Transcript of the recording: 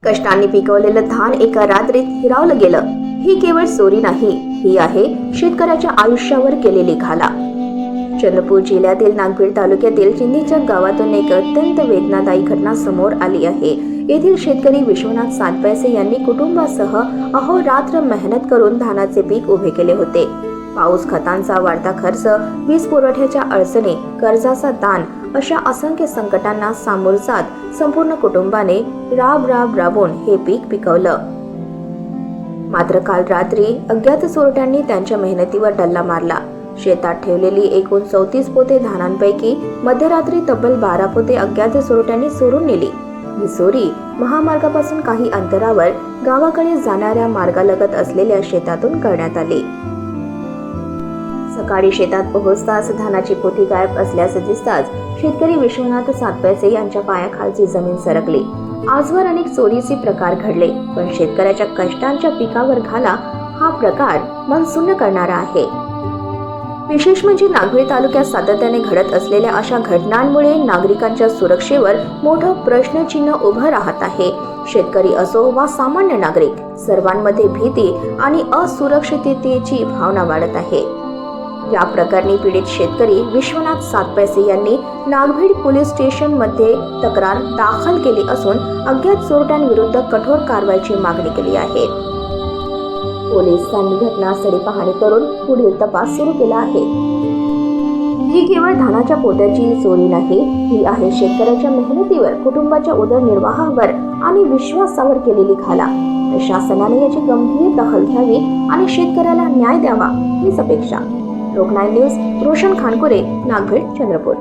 कष्टांनी पिकवलेलं धान एका रात्रीत हिरावलं गेलं. ही केवळ चोरी नाही, ही आहे शेतकऱ्याच्या आयुष्यावर केलेली घाला. चंद्रपूर जिल्ह्यातील नागभीड तालुक्यातील चिंदीच्या गावातून एक अत्यंत वेदनादायी घटना समोर आली आहे. येथील शेतकरी विश्वनाथ सातपैसे यांनी कुटुंबासह अहोरात्र मेहनत करून धानाचे पीक उभे केले होते. पाऊस, खतांचा वाढता खर्च, वीज पुरवठ्याच्या अडचणी, कर्जाचा ताण अशा असंख्य संकटांना सामोर जात संपूर्ण कुटुंबाने राबून हे पीक पिकवलं. मात्र काल रात्री अज्ञात चोरट्यांनी त्यांच्या मेहनतीवर डल्ला मारला. शेतात ठेवलेली एकूण 34 पोते धानांपैकी मध्यरात्री तब्बल 12 पोते अज्ञात चोरट्यांनी चोरून नेली. ही चोरी महामार्गापासून काही अंतरावर गावाकडे जाणाऱ्या मार्गालगत असलेल्या शेतातून करण्यात आली. सकाळी शेतात पोहोचताच धानाची पोती गायब असल्याचे दिसताच शेतकरी विश्वनाथ सातपैसे यांच्या पायाखालची जमीन सरकली. आजवर अनेक चोरीचे प्रकार घडले, पण शेतकऱ्याच्या कष्टांच्या पिकावर घाला हा प्रकार मन सुन्न करणारा आहे. विशेष म्हणजे नागभीड तालुक्यात सातत्याने घडत असलेल्या अशा घटनांमुळे नागरिकांच्या सुरक्षेवर मोठं प्रश्नचिन्ह उभं राहत आहे. शेतकरी असो वा सामान्य नागरिक, सर्वांमध्ये भीती आणि असुरक्षिततेची भावना वाढत आहे. या प्रकरणी पीडित शेतकरी विश्वनाथ सातपैसे यांनी नागभीड पोलीस स्टेशन मध्ये तक्रार दाखल केली असून अज्ञात चोरट्यांविरुद्ध कठोर कारवाईची मागणी केली आहे. पोलिसांनी घटनास्थळी पाहणी करून पुढील तपास सुरू केला आहे. ही केवळ धानाच्या पोत्याची चोरी नाही, ही आहे शेतकऱ्याच्या मेहनतीवर, कुटुंबाच्या उदरनिर्वाहावर आणि विश्वासावर केलेली घाला. प्रशासनाने याची गंभीर दखल घ्यावी आणि शेतकऱ्याला न्याय द्यावा हीच अपेक्षा. लोक 9 न्यूज, रोशन खानकुरे, नागभीड, चंद्रपूर.